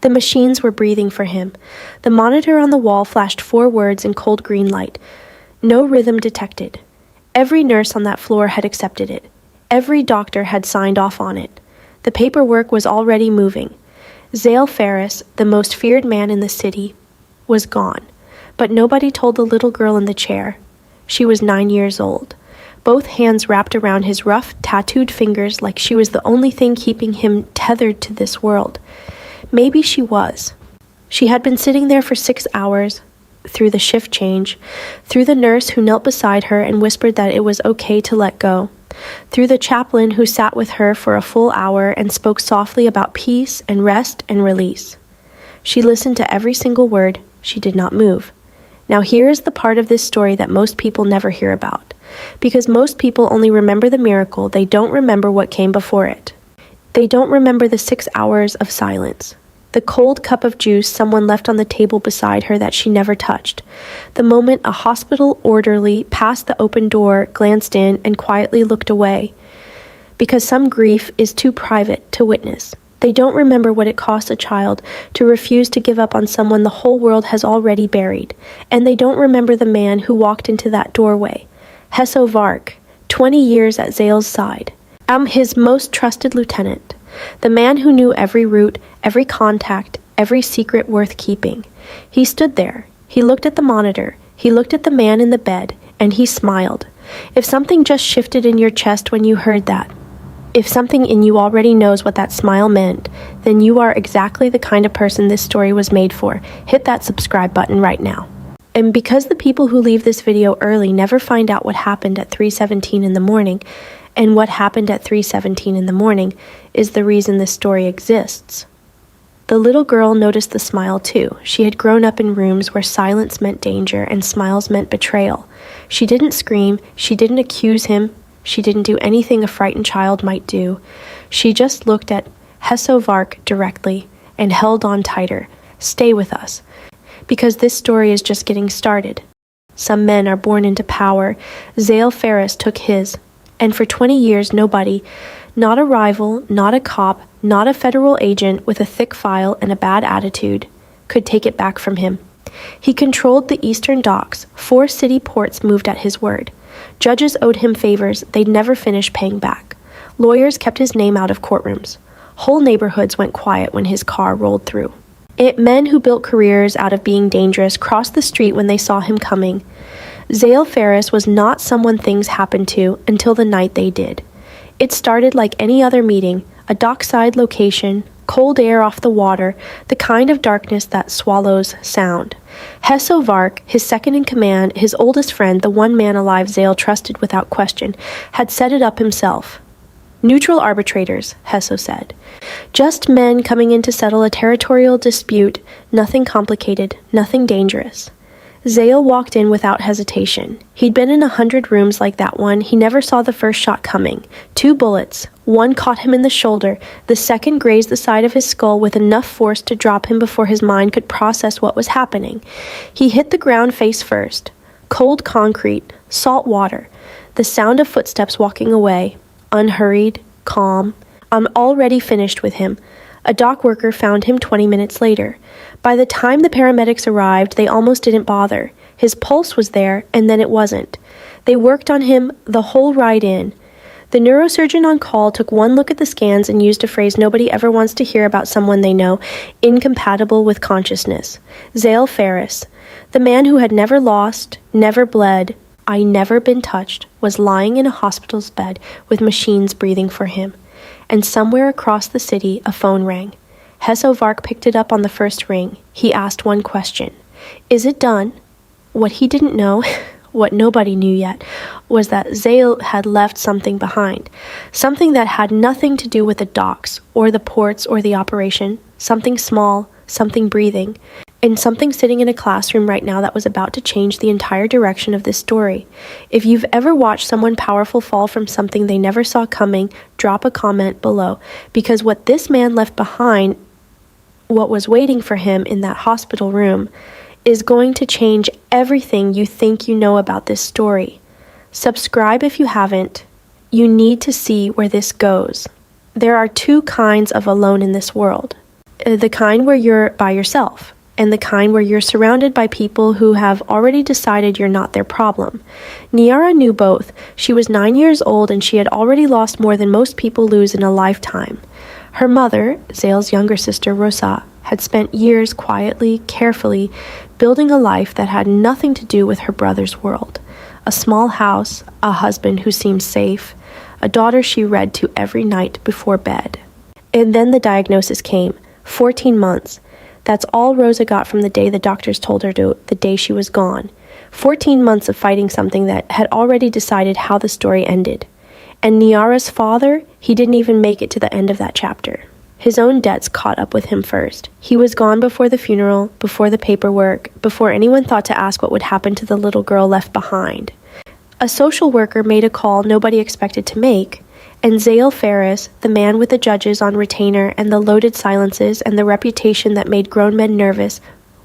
The machines were breathing for him. The monitor on the wall flashed 4 words in cold green light. No rhythm detected. Every nurse on that floor had accepted it. Every doctor had signed off on it. The paperwork was already moving. Zale Ferris, the most feared man in the city, was gone. But nobody told the little girl in the chair. She was 9 years old. Both hands wrapped around his rough, tattooed fingers like she was the only thing keeping him tethered to this world. Maybe she was. She had been sitting there for 6 hours, through the shift change, through the nurse who knelt beside her and whispered that it was okay to let go, through the chaplain who sat with her for a full hour and spoke softly about peace and rest and release. She listened to every single word. She did not move. Now here is the part of this story that most people never hear about. Because most people only remember the miracle, they don't remember what came before it. They don't remember the 6 hours of silence. The cold cup of juice someone left on the table beside her that she never touched. The moment a hospital orderly passed the open door, glanced in, and quietly looked away. Because some grief is too private to witness. They don't remember what it cost a child to refuse to give up on someone the whole world has already buried. And they don't remember the man who walked into that doorway. Hesso Vark, 20 years at Zale's side. I'm his most trusted lieutenant. The man who knew every route, every contact, every secret worth keeping. He stood there. He looked at the monitor. He looked at the man in the bed, and he smiled. If something just shifted in your chest when you heard that, if something in you already knows what that smile meant, then you are exactly the kind of person this story was made for. Hit that subscribe button right now. And because the people who leave this video early never find out what happened at 3:17 in the morning, and what happened at 3:17 in the morning is the reason this story exists. The little girl noticed the smile too. She had grown up in rooms where silence meant danger and smiles meant betrayal. She didn't scream. She didn't accuse him. She didn't do anything a frightened child might do. She just looked at Hesso Vark directly and held on tighter. Stay with us. Because this story is just getting started. Some men are born into power. Zale Ferris took his. And for 20 years, nobody, not a rival, not a cop, not a federal agent with a thick file and a bad attitude, could take it back from him. He controlled the eastern docks. 4 city ports moved at his word. Judges owed him favors they'd never finish paying back. Lawyers kept his name out of courtrooms. Whole neighborhoods went quiet when his car rolled through. Men who built careers out of being dangerous crossed the street when they saw him coming. Zale Ferris was not someone things happened to until the night they did. It started like any other meeting, a dockside location, cold air off the water, the kind of darkness that swallows sound. Hesso Vark, his second in command, his oldest friend, the one man alive Zale trusted without question, had set it up himself. Neutral arbitrators, Hesso said. Just men coming in to settle a territorial dispute, nothing complicated, nothing dangerous. Zale walked in without hesitation. He'd been in 100 rooms like that one. He never saw the first shot coming. 2 bullets. One caught him in the shoulder. The second grazed the side of his skull with enough force to drop him before his mind could process what was happening. He hit the ground face first. Cold concrete, salt water, the sound of footsteps walking away. Unhurried, calm. I'm already finished with him. A dock worker found him 20 minutes later. By the time the paramedics arrived, they almost didn't bother. His pulse was there, and then it wasn't. They worked on him the whole ride in. The neurosurgeon on call took one look at the scans and used a phrase nobody ever wants to hear about someone they know, incompatible with consciousness. Zale Ferris, the man who had never lost, never bled, I never been touched, was lying in a hospital's bed with machines breathing for him. And somewhere across the city, a phone rang. Hesso Vark picked it up on the first ring. He asked one question. Is it done? What he didn't know, what nobody knew yet, was that Zale had left something behind. Something that had nothing to do with the docks, or the ports, or the operation. Something small, something breathing. And something sitting in a classroom right now that was about to change the entire direction of this story. If you've ever watched someone powerful fall from something they never saw coming, drop a comment below. Because what this man left behind, what was waiting for him in that hospital room, is going to change everything you think you know about this story. Subscribe if you haven't. You need to see where this goes. There are 2 kinds of alone in this world. The kind where you're by yourself, and the kind where you're surrounded by people who have already decided you're not their problem. Niara knew both. She was 9 years old and she had already lost more than most people lose in a lifetime. Her mother, Zale's younger sister Rosa, had spent years quietly, carefully, building a life that had nothing to do with her brother's world. A small house, a husband who seemed safe, a daughter she read to every night before bed. And then the diagnosis came. 14 months. That's all Rosa got from the day the doctors told her to, the day she was gone. 14 months of fighting something that had already decided how the story ended. And Niara's father, he didn't even make it to the end of that chapter. His own debts caught up with him first. He was gone before the funeral, before the paperwork, before anyone thought to ask what would happen to the little girl left behind. A social worker made a call nobody expected to make, and Zale Ferris, the man with the judges on retainer and the loaded silences and the reputation that made grown men nervous,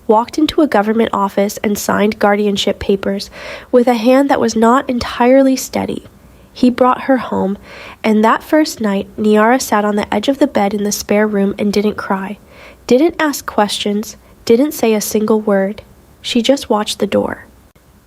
walked into a government office and signed guardianship papers with a hand that was not entirely steady. He brought her home, and that first night, Niara sat on the edge of the bed in the spare room and didn't cry, didn't ask questions, didn't say a single word. She just watched the door.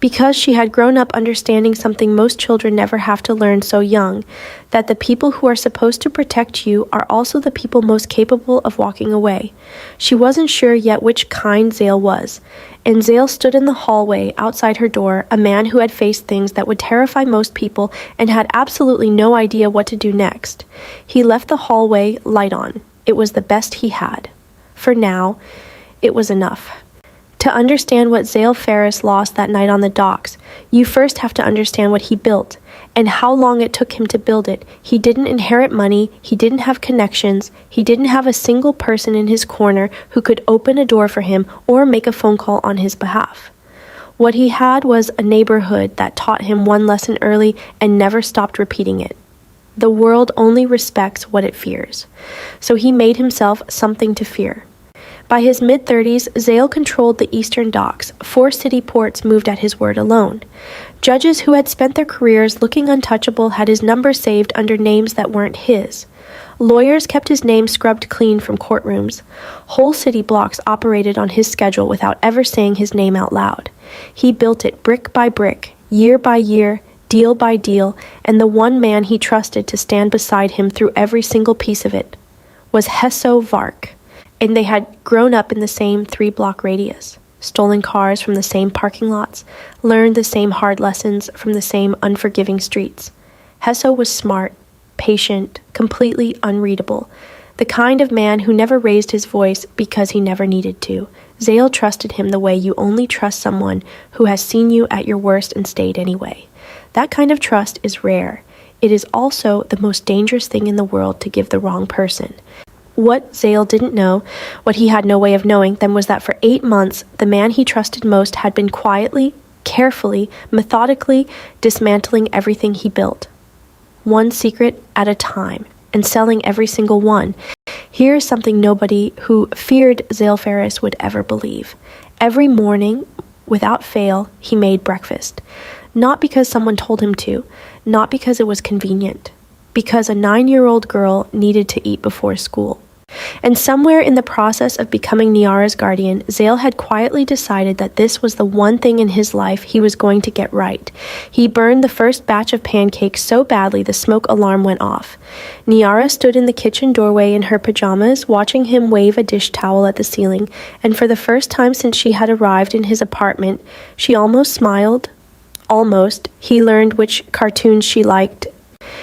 Because she had grown up understanding something most children never have to learn so young, that the people who are supposed to protect you are also the people most capable of walking away. She wasn't sure yet which kind Zale was, and Zale stood in the hallway outside her door, a man who had faced things that would terrify most people and had absolutely no idea what to do next. He left the hallway light on. It was the best he had. For now, it was enough. To understand what Zale Ferris lost that night on the docks, you first have to understand what he built, and how long it took him to build it. He didn't inherit money, he didn't have connections, he didn't have a single person in his corner who could open a door for him or make a phone call on his behalf. What he had was a neighborhood that taught him one lesson early and never stopped repeating it. The world only respects what it fears. So he made himself something to fear. By his mid-30s, Zale controlled the eastern docks. 4 city ports moved at his word alone. Judges who had spent their careers looking untouchable had his number saved under names that weren't his. Lawyers kept his name scrubbed clean from courtrooms. Whole city blocks operated on his schedule without ever saying his name out loud. He built it brick by brick, year by year, deal by deal, and the one man he trusted to stand beside him through every single piece of it was Hesso Vark. And they had grown up in the same 3-block radius, stolen cars from the same parking lots, learned the same hard lessons from the same unforgiving streets. Hesso was smart, patient, completely unreadable, the kind of man who never raised his voice because he never needed to. Zale trusted him the way you only trust someone who has seen you at your worst and stayed anyway. That kind of trust is rare. It is also the most dangerous thing in the world to give the wrong person. What Zale didn't know, what he had no way of knowing, then was that for 8 months, the man he trusted most had been quietly, carefully, methodically dismantling everything he built. One secret at a time, and selling every single one. Here is something nobody who feared Zale Ferris would ever believe. Every morning, without fail, he made breakfast. Not because someone told him to, not because it was convenient, because a 9-year-old girl needed to eat before school. And somewhere in the process of becoming Niara's guardian, Zale had quietly decided that this was the one thing in his life he was going to get right. He burned the first batch of pancakes so badly the smoke alarm went off. Niara stood in the kitchen doorway in her pajamas, watching him wave a dish towel at the ceiling, and for the first time since she had arrived in his apartment, she almost smiled. Almost. He learned which cartoons she liked.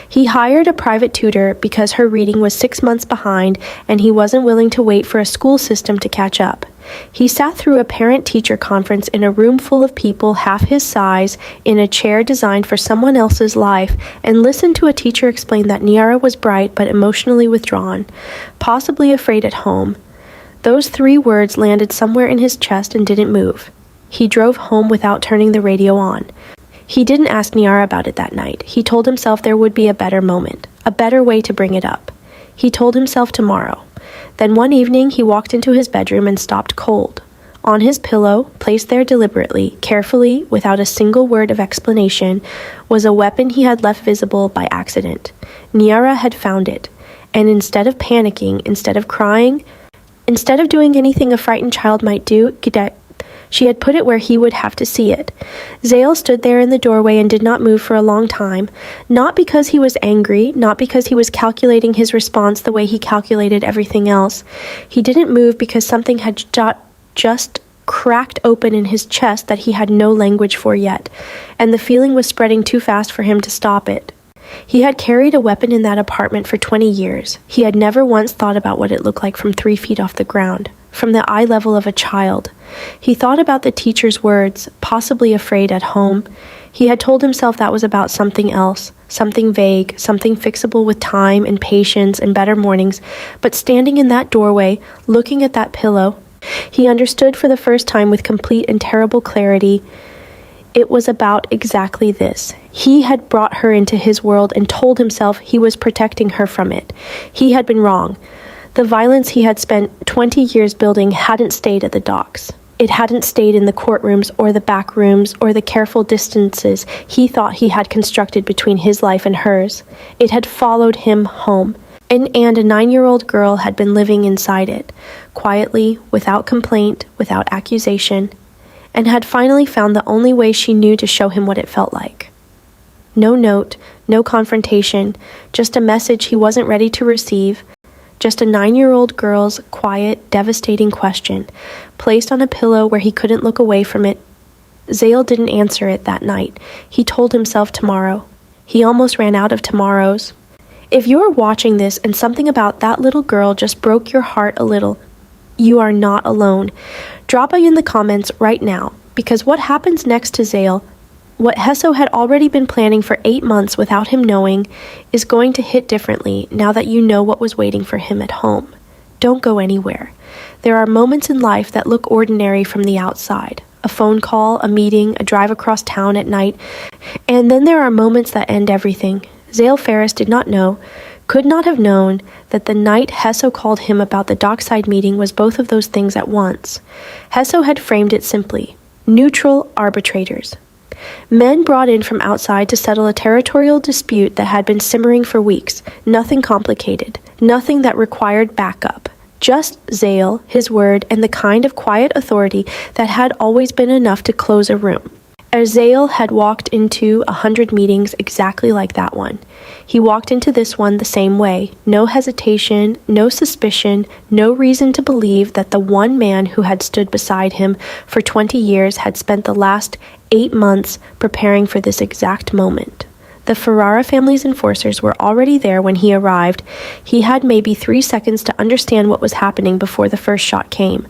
He hired a private tutor because her reading was 6 months behind and he wasn't willing to wait for a school system to catch up. He sat through a parent-teacher conference in a room full of people half his size in a chair designed for someone else's life and listened to a teacher explain that Niara was bright but emotionally withdrawn, possibly afraid at home. Those 3 words landed somewhere in his chest and didn't move. He drove home without turning the radio on. He didn't ask Niara about it that night. He told himself there would be a better moment, a better way to bring it up. He told himself tomorrow. Then one evening he walked into his bedroom and stopped cold. On his pillow, placed there deliberately, carefully, without a single word of explanation, was a weapon he had left visible by accident. Niara had found it, and instead of panicking, instead of crying, Instead of doing anything a frightened child might do, she had put it where he would have to see it. Zale stood there in the doorway and did not move for a long time, not because he was angry, not because he was calculating his response the way he calculated everything else. He didn't move because something had just cracked open in his chest that he had no language for yet, and the feeling was spreading too fast for him to stop it. He had carried a weapon in that apartment for 20 years. He had never once thought about what it looked like from 3 feet off the ground, from the eye level of a child. He thought about the teacher's words, possibly afraid at home. He had told himself that was about something else, something vague, something fixable with time and patience and better mornings, but standing in that doorway, looking at that pillow, he understood for the first time with complete and terrible clarity. It was about exactly this. He had brought her into his world and told himself he was protecting her from it. He had been wrong. The violence he had spent 20 years building hadn't stayed at the docks. It hadn't stayed in the courtrooms or the back rooms or the careful distances he thought he had constructed between his life and hers. It had followed him home. And a 9-year-old girl had been living inside it, quietly, without complaint, without accusation, and had finally found the only way she knew to show him what it felt like. No note, no confrontation, just a message he wasn't ready to receive, just a 9-year-old girl's quiet, devastating question, placed on a pillow where he couldn't look away from it. Zale didn't answer it that night. He told himself tomorrow. He almost ran out of tomorrows. If you're watching this and something about that little girl just broke your heart a little, you are not alone. Drop it in the comments right now, because what happens next to Zale, what Hesso had already been planning for 8 months without him knowing, is going to hit differently now that you know what was waiting for him at home. Don't go anywhere. There are moments in life that look ordinary from the outside. A phone call, a meeting, a drive across town at night, and then there are moments that end everything. Zale Ferris did not know, could not have known, that the night Hesso called him about the dockside meeting was both of those things at once. Hesso had framed it simply: neutral arbitrators. Men brought in from outside to settle a territorial dispute that had been simmering for weeks. Nothing complicated, nothing that required backup. Just Zale, his word, and the kind of quiet authority that had always been enough to close a room. As Zale had walked into 100 meetings exactly like that one. He walked into this one the same way. No hesitation, no suspicion, no reason to believe that the one man who had stood beside him for 20 years had spent the last 8 months preparing for this exact moment. The Ferrara family's enforcers were already there when he arrived. He had maybe 3 seconds to understand what was happening before the first shot came.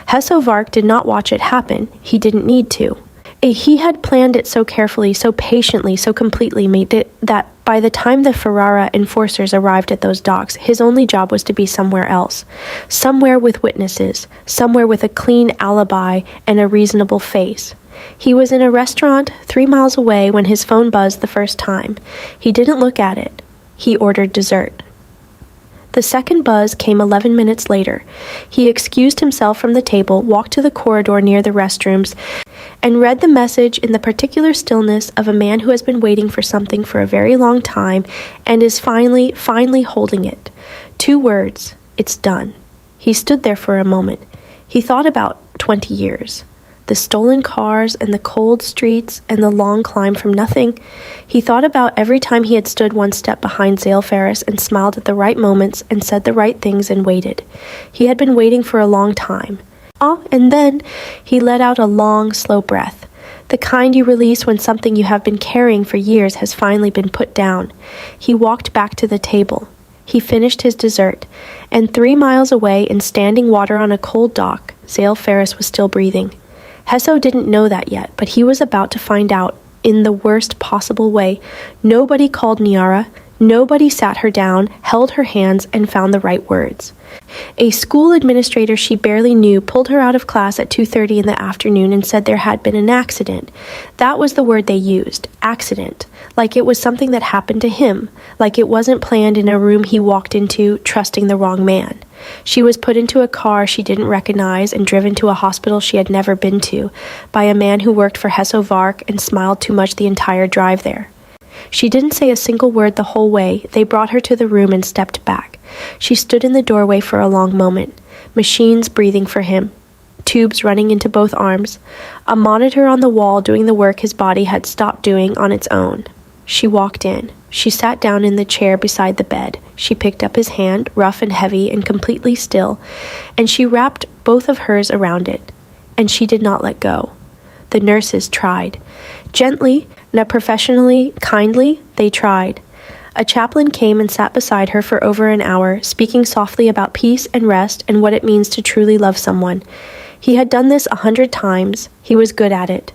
Hesso Vark did not watch it happen. He didn't need to. He had planned it so carefully, so patiently, so completely, made it that by the time the Ferrara enforcers arrived at those docks, his only job was to be somewhere else. Somewhere with witnesses, somewhere with a clean alibi and a reasonable face. He was in a restaurant 3 miles away when his phone buzzed the first time. He didn't look at it. He ordered dessert. The second buzz came 11 minutes later. He excused himself from the table, walked to the corridor near the restrooms, and read the message in the particular stillness of a man who has been waiting for something for a very long time and is finally holding it. 2 words: it's done. He stood there for a moment. He thought about 20 years. The stolen cars and the cold streets and the long climb from nothing. He thought about every time he had stood one step behind Zale Ferris and smiled at the right moments and said the right things and waited. He had been waiting for a long time. And then he let out a long, slow breath, the kind you release when something you have been carrying for years has finally been put down. He walked back to the table. He finished his dessert, and 3 miles away in standing water on a cold dock, Zale Ferris was still breathing. Hesso didn't know that yet, but he was about to find out in the worst possible way. Nobody called Niara. Nobody sat her down, held her hands, and found the right words. A school administrator she barely knew pulled her out of class at 2:30 in the afternoon and said there had been an accident. That was the word they used, accident, like it was something that happened to him, like it wasn't planned in a room he walked into, trusting the wrong man. She was put into a car she didn't recognize and driven to a hospital she had never been to by a man who worked for Hesso Vark and smiled too much the entire drive there. She didn't say a single word the whole way. They brought her to the room and stepped back. She stood in the doorway for a long moment. machines breathing for him, tubes running into both arms, a monitor on the wall doing the work his body had stopped doing on its own. She walked in. She sat down in the chair beside the bed. She picked up his hand, rough and heavy and completely still, and she wrapped both of hers around it. And she did not let go. The nurses tried. Gently, not professionally, kindly, they tried. A chaplain came and sat beside her for over an hour, speaking softly about peace and rest and what it means to truly love someone. He had done this 100 times. He was good at it.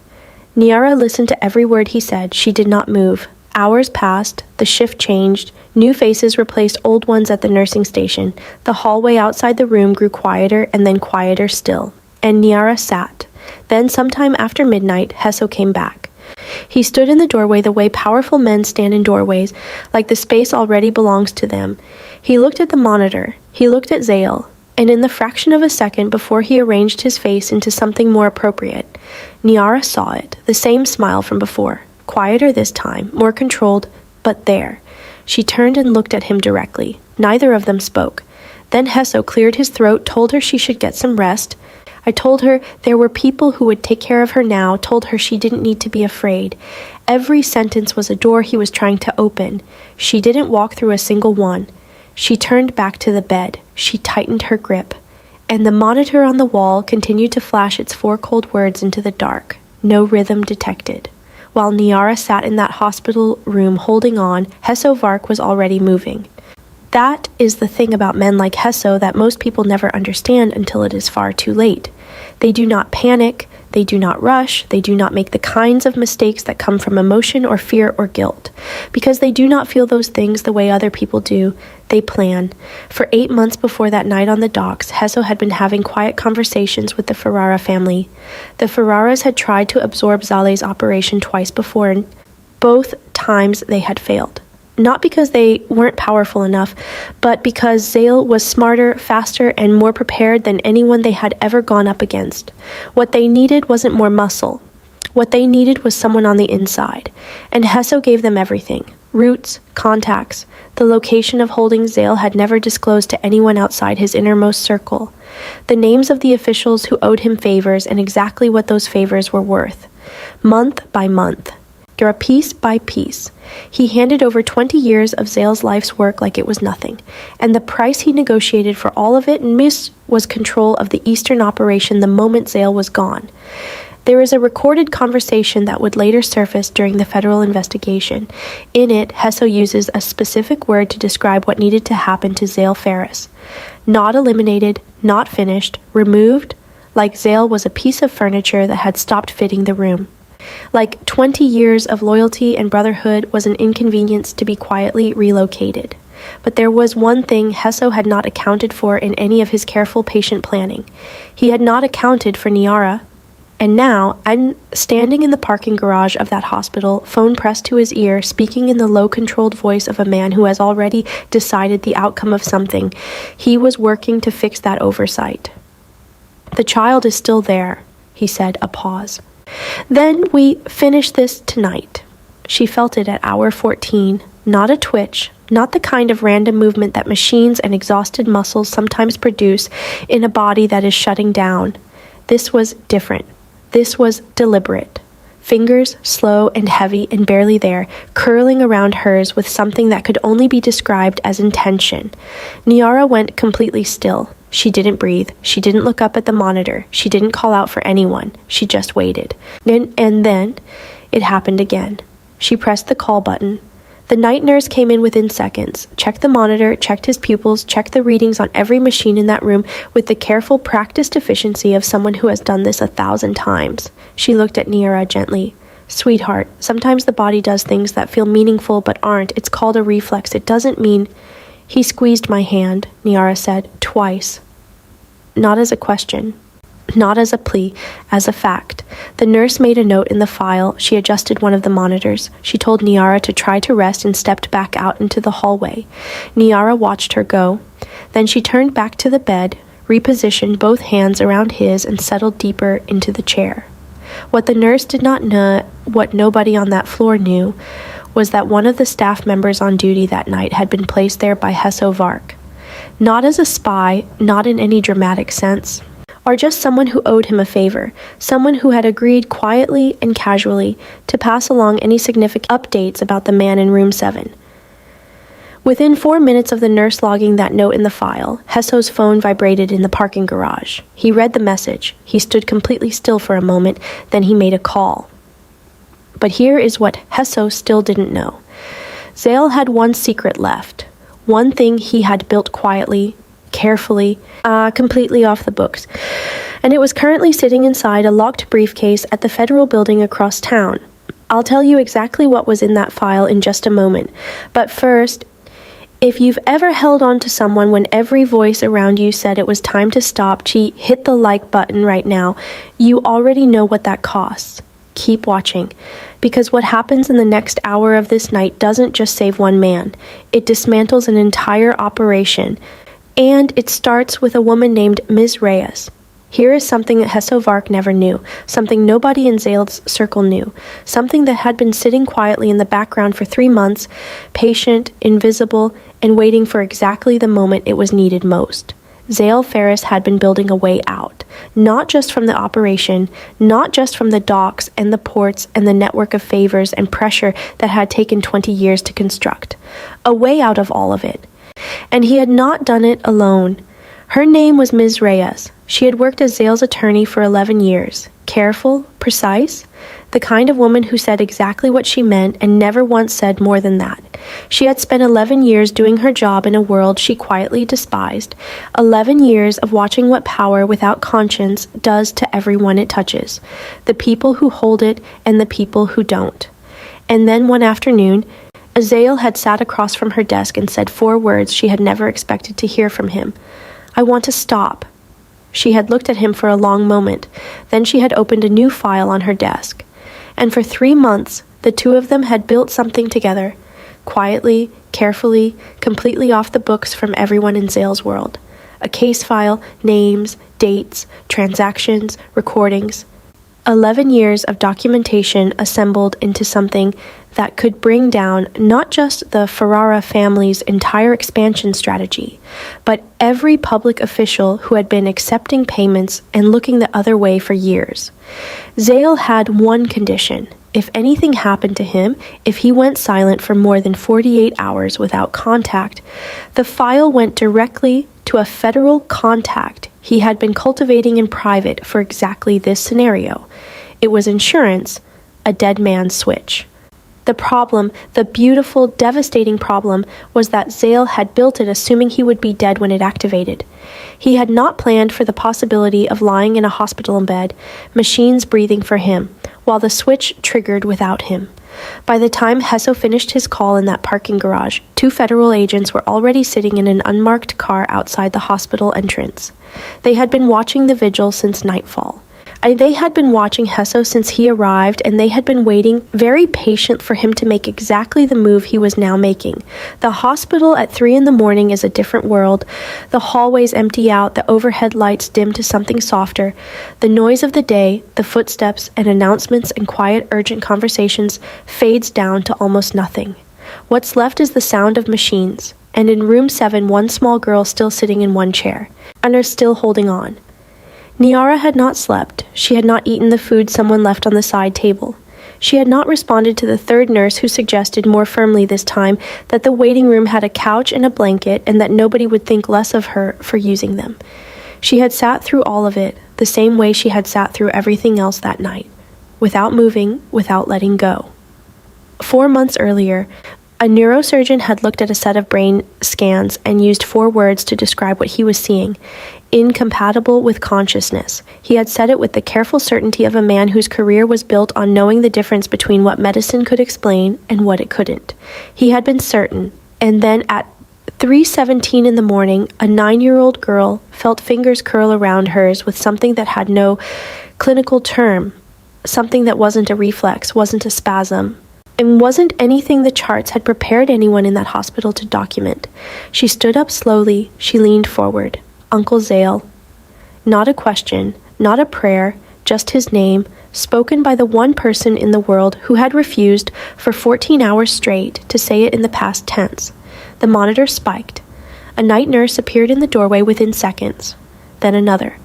Niara listened to every word he said. She did not move. Hours passed. The shift changed. New faces replaced old ones at the nursing station. The hallway outside the room grew quieter and then quieter still. And Niara sat. Then, sometime after midnight, Hesso came back. He stood in the doorway the way powerful men stand in doorways, like the space already belongs to them. He looked at the monitor. He looked at Zale. And in the fraction of a second before he arranged his face into something more appropriate, Niara saw it, the same smile from before. Quieter this time, more controlled, but there. She turned and looked at him directly. Neither of them spoke. Then Hesso cleared his throat, told her she should get some rest. I told her there were people who would take care of her now, told her she didn't need to be afraid. Every sentence was a door he was trying to open. She didn't walk through a single one. She turned back to the bed. She tightened her grip. And the monitor on the wall continued to flash its 4 cold words into the dark. No rhythm detected. While Niara sat in that hospital room holding on, Hesso Vark was already moving. That is the thing about men like Hesso that most people never understand until it is far too late. They do not panic, they do not rush, they do not make the kinds of mistakes that come from emotion or fear or guilt. Because they do not feel those things the way other people do, they plan. For 8 months before that night on the docks, Hesso had been having quiet conversations with the Ferrara family. The Ferraras had tried to absorb Zale's operation twice before, and both times they had failed. Not because they weren't powerful enough, but because Zale was smarter, faster, and more prepared than anyone they had ever gone up against. What they needed wasn't more muscle. What they needed was someone on the inside. And Hesso gave them everything. Routes, contacts. The location of holding Zale had never disclosed to anyone outside his innermost circle. The names of the officials who owed him favors and exactly what those favors were worth. Month by month. Piece by piece. He handed over 20 years of Zale's life's work like it was nothing, and the price he negotiated for all of it was control of the Eastern operation the moment Zale was gone. There is a recorded conversation that would later surface during the federal investigation. In it, Hesso uses a specific word to describe what needed to happen to Zale Ferris. Not eliminated, not finished, removed, like Zale was a piece of furniture that had stopped fitting the room. Like 20 years of loyalty and brotherhood was an inconvenience to be quietly relocated. But there was one thing Hesso had not accounted for in any of his careful patient planning. He had not accounted for Niara. And now, I'm standing in the parking garage of that hospital, phone pressed to his ear, speaking in the low-controlled voice of a man who has already decided the outcome of something. He was working to fix that oversight. The child is still there, he said, a pause. Then we finish this tonight. She felt it at hour 14, not a twitch, not the kind of random movement that machines and exhausted muscles sometimes produce in a body that is shutting down. This was different. This was deliberate. Fingers slow and heavy and barely there, curling around hers with something that could only be described as intention. Niara went completely still. She didn't breathe. She didn't look up at the monitor. She didn't call out for anyone. She just waited. And then it happened again. She pressed the call button. The night nurse came in within seconds, checked the monitor, checked his pupils, checked the readings on every machine in that room with the careful, practiced efficiency of someone who has done this 1,000 times. She looked at Niara gently. Sweetheart, sometimes the body does things that feel meaningful but aren't. It's called a reflex. It doesn't mean... He squeezed my hand, Niara said, twice. Not as a question. Not as a plea, as a fact. The nurse made a note in the file. She adjusted one of the monitors. She told Niara to try to rest and stepped back out into the hallway. Niara watched her go. Then she turned back to the bed, repositioned both hands around his, and settled deeper into the chair. What the nurse did not know, what nobody on that floor knew, was that one of the staff members on duty that night had been placed there by Hesso Vark. Not as a spy, not in any dramatic sense, or just someone who owed him a favor, someone who had agreed quietly and casually to pass along any significant updates about the man in room 7. Within 4 minutes of the nurse logging that note in the file, Hesso's phone vibrated in the parking garage. He read the message. He stood completely still for a moment, then he made a call. But here is what Hesso still didn't know. Zale had one secret left, one thing he had built quietly, carefully, completely off the books, and it was currently sitting inside a locked briefcase at the federal building across town. I'll tell you exactly what was in that file in just a moment, but first, if you've ever held on to someone when every voice around you said it was time to stop, hit the like button right now. You already know what that costs. Keep watching, because what happens in the next hour of this night doesn't just save one man. It dismantles an entire operation, and it starts with a woman named Ms. Reyes. Here is something that Hesso Vark never knew, something nobody in Zale's circle knew, something that had been sitting quietly in the background for 3 months, patient, invisible, and waiting for exactly the moment it was needed most. Zale Ferris had been building a way out, not just from the operation, not just from the docks and the ports and the network of favors and pressure that had taken 20 years to construct. A way out of all of it. And he had not done it alone. Her name was Ms. Reyes. She had worked as Zale's attorney for 11 years. Careful, precise, the kind of woman who said exactly what she meant and never once said more than that. She had spent 11 years doing her job in a world she quietly despised, 11 years of watching what power without conscience does to everyone it touches, the people who hold it and the people who don't. And then one afternoon, Zale had sat across from her desk and said 4 words she had never expected to hear from him. "I want to stop." She had looked at him for a long moment. Then she had opened a new file on her desk. And for 3 months, the two of them had built something together, quietly, carefully, completely off the books from everyone in Zale's world. A case file, names, dates, transactions, recordings. 11 years of documentation assembled into something that could bring down not just the Ferrara family's entire expansion strategy, but every public official who had been accepting payments and looking the other way for years. Zale had one condition. If anything happened to him, if he went silent for more than 48 hours without contact, the file went directly to a federal contact he had been cultivating in private for exactly this scenario. It was insurance, a dead man's switch. The problem, the beautiful, devastating problem, was that Zale had built it assuming he would be dead when it activated. He had not planned for the possibility of lying in a hospital bed, machines breathing for him, while the switch triggered without him. By the time Hesso finished his call in that parking garage, 2 federal agents were already sitting in an unmarked car outside the hospital entrance. They had been watching the vigil since nightfall. They had been watching Hesso since he arrived, and they had been waiting, very patient for him to make exactly the move he was now making. The hospital at 3 a.m. is a different world. The hallways empty out, the overhead lights dim to something softer. The noise of the day, the footsteps and announcements and quiet, urgent conversations fades down to almost nothing. What's left is the sound of machines, and in room 7, one small girl still sitting in one chair, and are still holding on. Niara had not slept. She had not eaten the food someone left on the side table. She had not responded to the third nurse who suggested more firmly this time that the waiting room had a couch and a blanket and that nobody would think less of her for using them. She had sat through all of it, the same way she had sat through everything else that night, without moving, without letting go. 4 months earlier, a neurosurgeon had looked at a set of brain scans and used 4 words to describe what he was seeing. Incompatible with consciousness. He had said it with the careful certainty of a man whose career was built on knowing the difference between what medicine could explain and what it couldn't. He had been certain, and then at 3:17 in the morning, a 9-year-old girl felt fingers curl around hers with something that had no clinical term, something that wasn't a reflex, wasn't a spasm, and wasn't anything the charts had prepared anyone in that hospital to document. She stood up slowly, she leaned forward. Uncle Zale. Not a question, not a prayer, just his name, spoken by the one person in the world who had refused for 14 hours straight to say it in the past tense. The monitor spiked. A night nurse appeared in the doorway within seconds. Then another.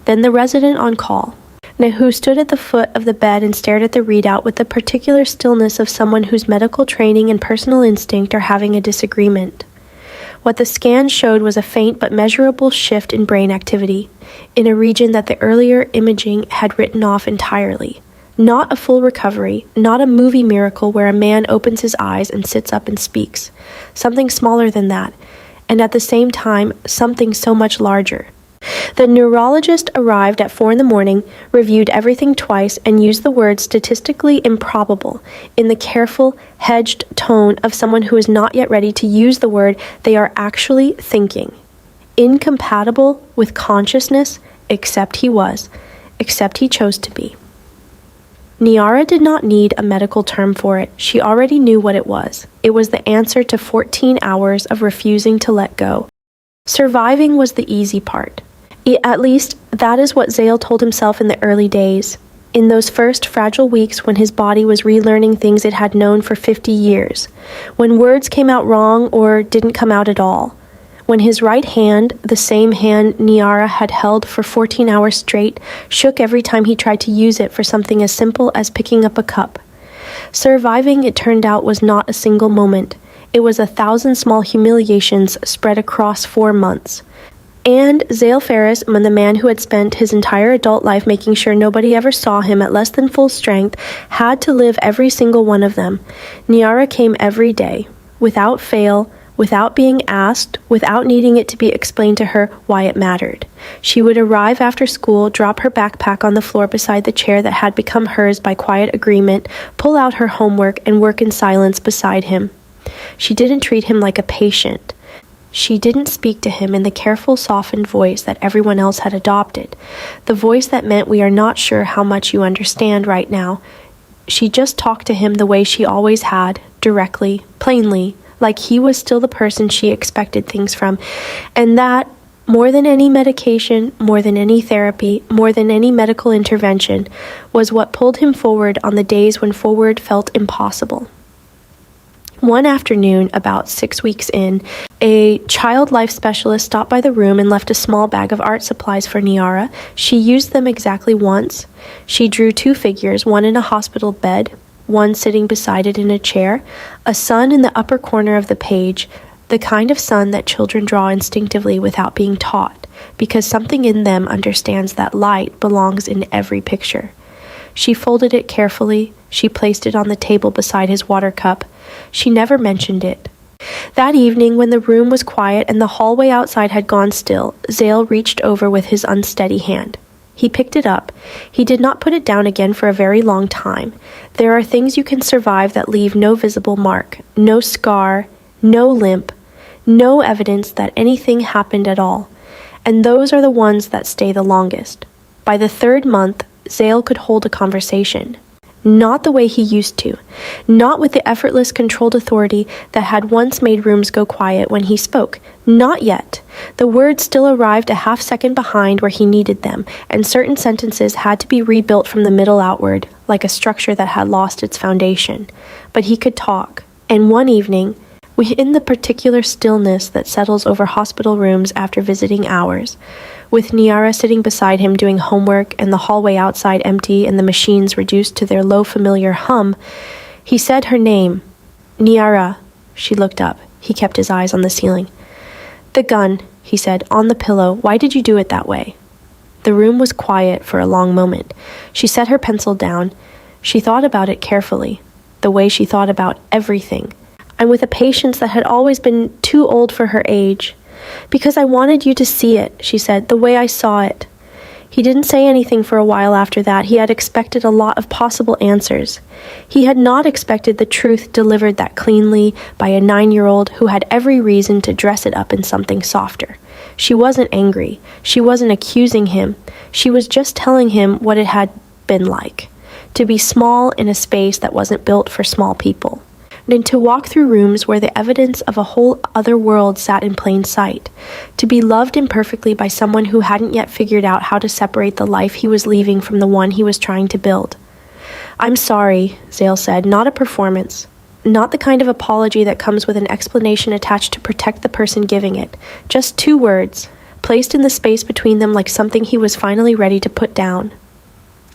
Then the resident on call, who stood at the foot of the bed and stared at the readout with the particular stillness of someone whose medical training and personal instinct are having a disagreement. What the scan showed was a faint but measurable shift in brain activity, in a region that the earlier imaging had written off entirely. Not a full recovery, not a movie miracle where a man opens his eyes and sits up and speaks. Something smaller than that, and at the same time, something so much larger. The neurologist arrived at 4 a.m, reviewed everything twice, and used the word statistically improbable in the careful, hedged tone of someone who is not yet ready to use the word they are actually thinking. Incompatible with consciousness, except he chose to be. Niara did not need a medical term for it. She already knew what it was. It was the answer to 14 hours of refusing to let go. Surviving was the easy part. At least, that is what Zale told himself in the early days. In those first fragile weeks when his body was relearning things it had known for 50 years. When words came out wrong or didn't come out at all. When his right hand, the same hand Niara had held for 14 hours straight, shook every time he tried to use it for something as simple as picking up a cup. Surviving, it turned out, was not a single moment. It was 1,000 small humiliations spread across 4 months. And Zale Ferris, the man who had spent his entire adult life making sure nobody ever saw him at less than full strength, had to live every single one of them. Niara came every day, without fail, without being asked, without needing it to be explained to her why it mattered. She would arrive after school, drop her backpack on the floor beside the chair that had become hers by quiet agreement, pull out her homework, and work in silence beside him. She didn't treat him like a patient. She didn't speak to him in the careful, softened voice that everyone else had adopted, the voice that meant we are not sure how much you understand right now. She just talked to him the way she always had, directly, plainly, like he was still the person she expected things from, and that, more than any medication, more than any therapy, more than any medical intervention, was what pulled him forward on the days when forward felt impossible. One afternoon, about 6 weeks in, a child life specialist stopped by the room and left a small bag of art supplies for Niara. She used them exactly once. She drew 2 figures, one in a hospital bed, one sitting beside it in a chair, a sun in the upper corner of the page, the kind of sun that children draw instinctively without being taught, because something in them understands that light belongs in every picture. She folded it carefully. She placed it on the table beside his water cup. She never mentioned it. That evening, when the room was quiet and the hallway outside had gone still, Zale reached over with his unsteady hand. He picked it up. He did not put it down again for a very long time. There are things you can survive that leave no visible mark, no scar, no limp, no evidence that anything happened at all. And those are the ones that stay the longest. By the 3rd month, Zale could hold a conversation. Not the way he used to. Not with the effortless, controlled authority that had once made rooms go quiet when he spoke. Not yet. The words still arrived a half-second behind where he needed them, and certain sentences had to be rebuilt from the middle outward, like a structure that had lost its foundation. But he could talk. And one evening, in the particular stillness that settles over hospital rooms after visiting hours, with Niara sitting beside him doing homework and the hallway outside empty and the machines reduced to their low familiar hum, he said her name. Niara. She looked up. He kept his eyes on the ceiling. The gun, he said, on the pillow. Why did you do it that way? The room was quiet for a long moment. She set her pencil down. She thought about it carefully, the way she thought about everything, and with a patience that had always been too old for her age. Because I wanted you to see it, she said, the way I saw it. He didn't say anything for a while after that. He had expected a lot of possible answers. He had not expected the truth delivered that cleanly by a 9-year-old who had every reason to dress it up in something softer. She wasn't angry. She wasn't accusing him. She was just telling him what it had been like, to be small in a space that wasn't built for small people. And to walk through rooms where the evidence of a whole other world sat in plain sight, to be loved imperfectly by someone who hadn't yet figured out how to separate the life he was leaving from the one he was trying to build. I'm sorry, Zale said, not a performance. not the kind of apology that comes with an explanation attached to protect the person giving it. Just 2 words, placed in the space between them like something he was finally ready to put down.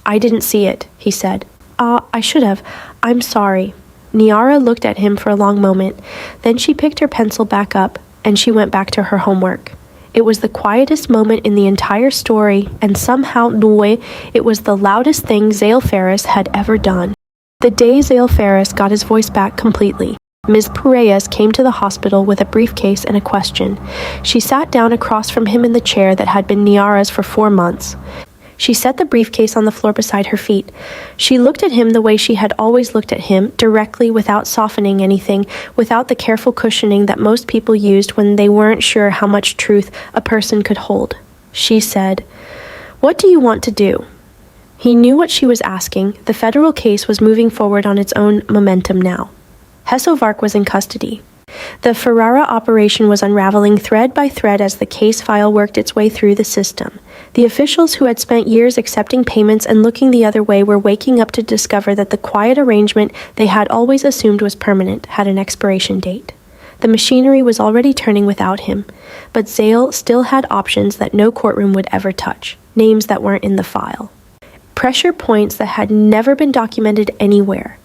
"I didn't see it," he said. I should have. I'm sorry." Niara looked at him for a long moment. Then she picked her pencil back up, and she went back to her homework. It was the quietest moment in the entire story, and somehow, it was the loudest thing Zale Ferris had ever done. The day Zale Ferris got his voice back completely, Ms. Reyes came to the hospital with a briefcase and a question. She sat down across from him in the chair that had been Niara's for 4 months. She set the briefcase on the floor beside her feet. She looked at him the way she had always looked at him, directly, without softening anything, without the careful cushioning that most people used when they weren't sure how much truth a person could hold. She said, "What do you want to do?" He knew what she was asking. The federal case was moving forward on its own momentum now. Hesselvark was in custody. The Ferrara operation was unraveling thread by thread as the case file worked its way through the system. The officials who had spent years accepting payments and looking the other way were waking up to discover that the quiet arrangement they had always assumed was permanent had an expiration date. The machinery was already turning without him, but Zale still had options that no courtroom would ever touch, names that weren't in the file. Pressure points that had never been documented anywhere.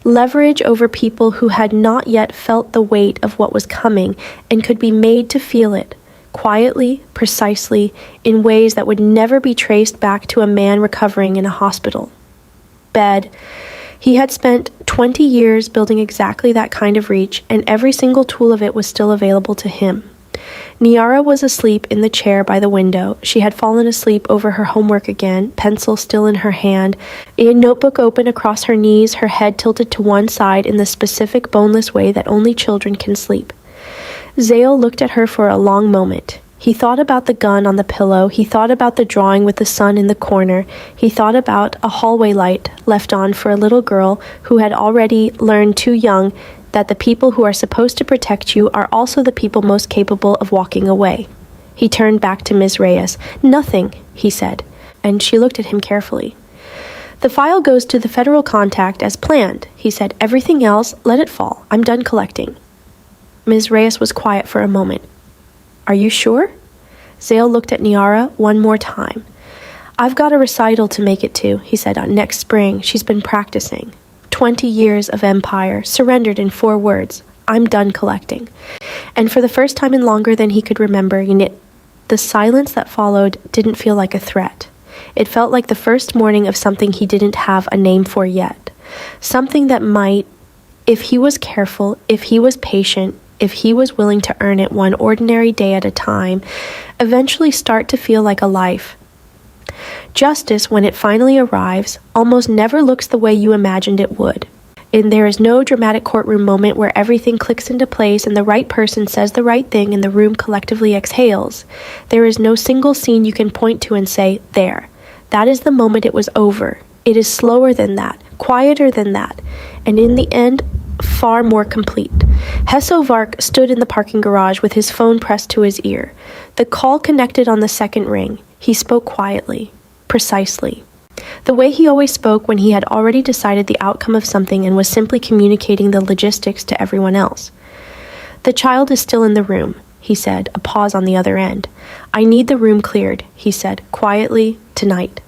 Leverage over people who had not yet felt the weight of what was coming and could be made to feel it, quietly, precisely, in ways that would never be traced back to a man recovering in a hospital. Bed. He had spent 20 years building exactly that kind of reach, and every single tool of it was still available to him. Niara was asleep in the chair by the window. She had fallen asleep over her homework again, pencil still in her hand, a notebook open across her knees, her head tilted to one side in the specific boneless way that only children can sleep. Zale looked at her for a long moment. He thought about the gun on the pillow. He thought about the drawing with the sun in the corner. He thought about a hallway light left on for a little girl who had already learned too young that the people who are supposed to protect you are also the people most capable of walking away. He turned back to Ms. Reyes. "Nothing," he said, and she looked at him carefully. "The file goes to the federal contact as planned," he said. "Everything else, let it fall. I'm done collecting." Ms. Reyes was quiet for a moment. "Are you sure?" Zale looked at Niara one more time. "I've got a recital to make it to," he said, "next spring. She's been practicing. 20 years of empire, surrendered in 4 words. I'm done collecting." And for the first time in longer than he could remember, the silence that followed didn't feel like a threat. It felt like the first morning of something he didn't have a name for yet. Something that might, if he was careful, if he was patient, if he was willing to earn it one ordinary day at a time, eventually start to feel like a life. Justice, when it finally arrives, almost never looks the way you imagined it would. And there is no dramatic courtroom moment where everything clicks into place and the right person says the right thing and the room collectively exhales. There is no single scene you can point to and say, "There. That is the moment it was over." It is slower than that, quieter than that, and in the end, far more complete. Hesselvark stood in the parking garage with his phone pressed to his ear. The call connected on the second ring. He spoke quietly, precisely. The way he always spoke when he had already decided the outcome of something and was simply communicating the logistics to everyone else. "The child is still in the room," he said, a pause on the other end. "I need the room cleared," he said, quietly, "tonight."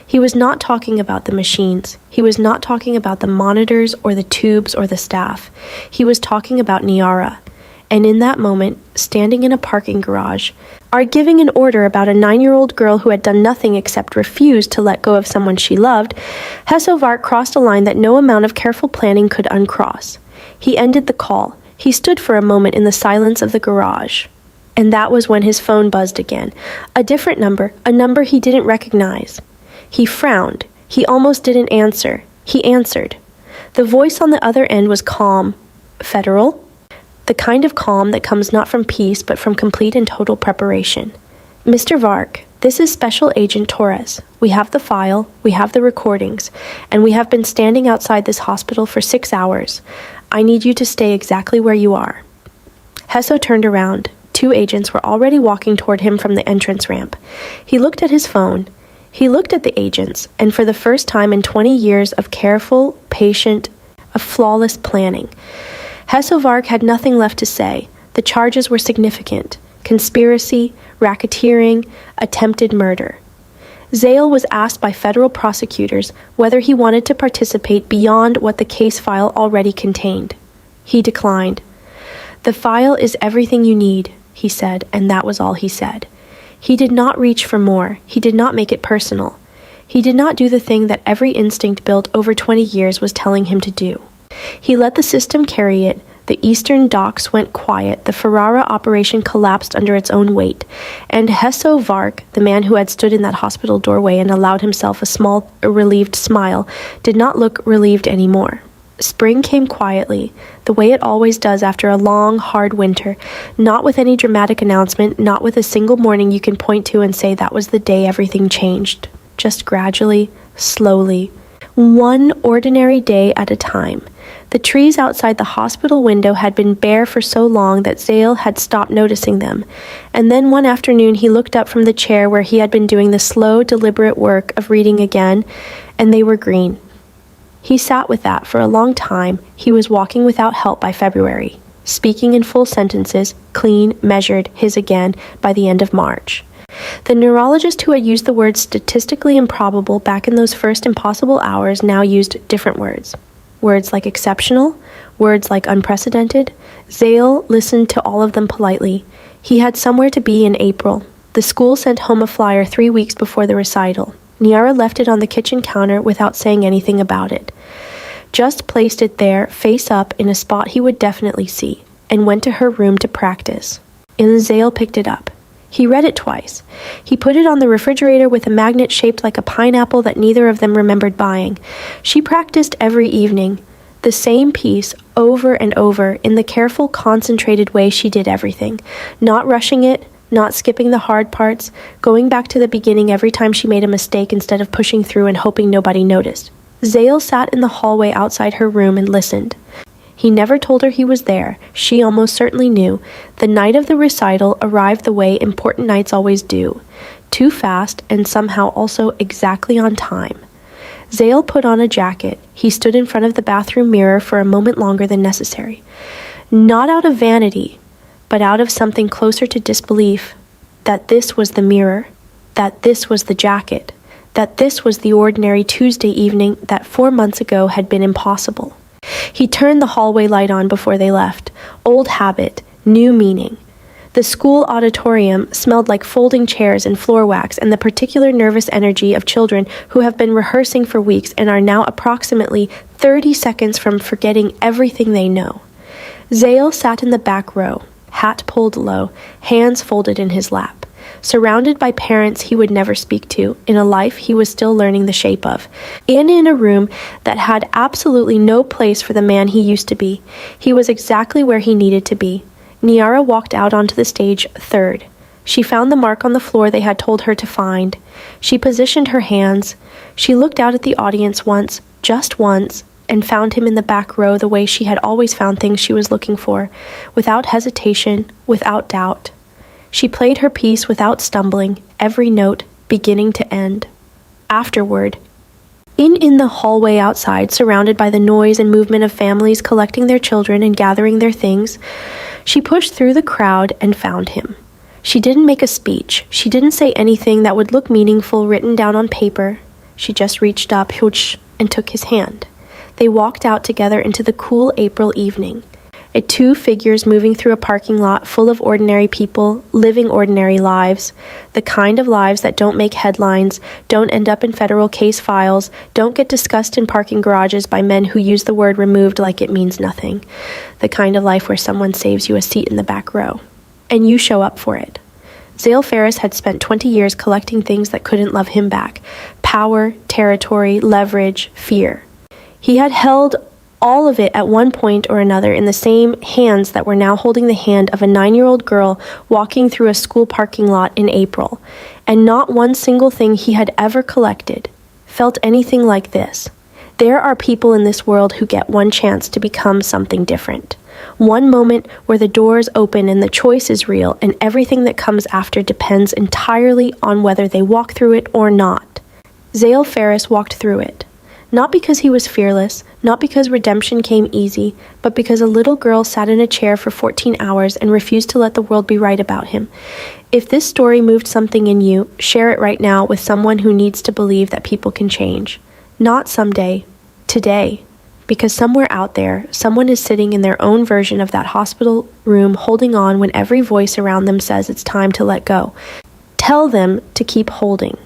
He was not talking about the machines. He was not talking about the monitors or the tubes or the staff. He was talking about Niara. And in that moment, standing in a parking garage, giving an order about a 9-year-old girl who had done nothing except refuse to let go of someone she loved, Hesselvark crossed a line that no amount of careful planning could uncross. He ended the call. He stood for a moment in the silence of the garage. And that was when his phone buzzed again. A different number, a number he didn't recognize. He frowned. He almost didn't answer. He answered. The voice on the other end was calm. "Federal?" The kind of calm that comes not from peace, but from complete and total preparation. "Mr. Vark, this is Special Agent Torres. We have the file, we have the recordings, and we have been standing outside this hospital for 6 hours. I need you to stay exactly where you are." Hesso turned around. 2 agents were already walking toward him from the entrance ramp. He looked at his phone. He looked at the agents, and for the first time in 20 years of careful, patient of flawless planning. Hesselvarg had nothing left to say. The charges were significant: conspiracy, racketeering, attempted murder. Zale was asked by federal prosecutors whether he wanted to participate beyond what the case file already contained. He declined. "The file is everything you need," he said, and that was all he said. He did not reach for more. He did not make it personal. He did not do the thing that every instinct built over 20 years was telling him to do. He let the system carry it. The eastern docks went quiet, the Ferrara operation collapsed under its own weight, and Hesso Vark, the man who had stood in that hospital doorway and allowed himself a small, relieved smile, did not look relieved anymore. Spring came quietly, the way it always does after a long, hard winter, not with any dramatic announcement, not with a single morning you can point to and say that was the day everything changed. Just gradually, slowly, one ordinary day at a time. The trees outside the hospital window had been bare for so long that Zale had stopped noticing them, and then one afternoon he looked up from the chair where he had been doing the slow, deliberate work of reading again, and they were green. He sat with that for a long time. He was walking without help by February, speaking in full sentences, clean, measured, his again, by the end of March. The neurologist who had used the word statistically improbable back in those first impossible hours now used different words. Words like exceptional, words like unprecedented. Zale listened to all of them politely. He had somewhere to be in April. The school sent home a flyer 3 weeks before the recital. Niara left it on the kitchen counter without saying anything about it. Just placed it there, face up, in a spot he would definitely see, and went to her room to practice. Zale picked it up. He read it twice. He put it on the refrigerator with a magnet shaped like a pineapple that neither of them remembered buying. She practiced every evening, the same piece over and over in the careful, concentrated way she did everything, not rushing it, not skipping the hard parts, going back to the beginning every time she made a mistake instead of pushing through and hoping nobody noticed. Zale sat in the hallway outside her room and listened. He never told her he was there. She almost certainly knew. The night of the recital arrived the way important nights always do. Too fast, and somehow also exactly on time. Zale put on a jacket. He stood in front of the bathroom mirror for a moment longer than necessary. Not out of vanity, but out of something closer to disbelief. That this was the mirror. That this was the jacket. That this was the ordinary Tuesday evening that 4 months ago had been impossible. He turned the hallway light on before they left. Old habit, new meaning. The school auditorium smelled like folding chairs and floor wax and the particular nervous energy of children who have been rehearsing for weeks and are now approximately 30 seconds from forgetting everything they know. Zale sat in the back row, hat pulled low, hands folded in his lap. Surrounded by parents he would never speak to, in a life he was still learning the shape of, and in a room that had absolutely no place for the man he used to be. He was exactly where he needed to be. Niara walked out onto the stage third. She found the mark on the floor they had told her to find. She positioned her hands. She looked out at the audience once, just once, and found him in the back row the way she had always found things she was looking for, without hesitation, without doubt. She played her piece without stumbling, every note, beginning to end. Afterward, in the hallway outside, surrounded by the noise and movement of families collecting their children and gathering their things, she pushed through the crowd and found him. She didn't make a speech. She didn't say anything that would look meaningful written down on paper. She just reached up, and took his hand. They walked out together into the cool April evening. Two figures moving through a parking lot full of ordinary people, living ordinary lives, the kind of lives that don't make headlines, don't end up in federal case files, don't get discussed in parking garages by men who use the word removed like it means nothing, the kind of life where someone saves you a seat in the back row, and you show up for it. Zale Ferris had spent 20 years collecting things that couldn't love him back: power, territory, leverage, fear. He had held all of it at one point or another in the same hands that were now holding the hand of a 9-year-old girl walking through a school parking lot in April, and not one single thing he had ever collected felt anything like this. There are people in this world who get one chance to become something different. One moment where the doors open and the choice is real, and everything that comes after depends entirely on whether they walk through it or not. Zale Ferris walked through it. Not because he was fearless, not because redemption came easy, but because a little girl sat in a chair for 14 hours and refused to let the world be right about him. If this story moved something in you, share it right now with someone who needs to believe that people can change. Not someday, today. Because somewhere out there, someone is sitting in their own version of that hospital room holding on when every voice around them says it's time to let go. Tell them to keep holding.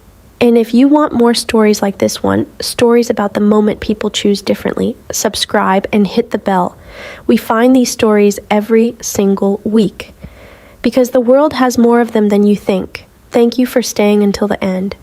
And if you want more stories like this one, stories about the moment people choose differently, subscribe and hit the bell. We find these stories every single week. Because the world has more of them than you think. Thank you for staying until the end.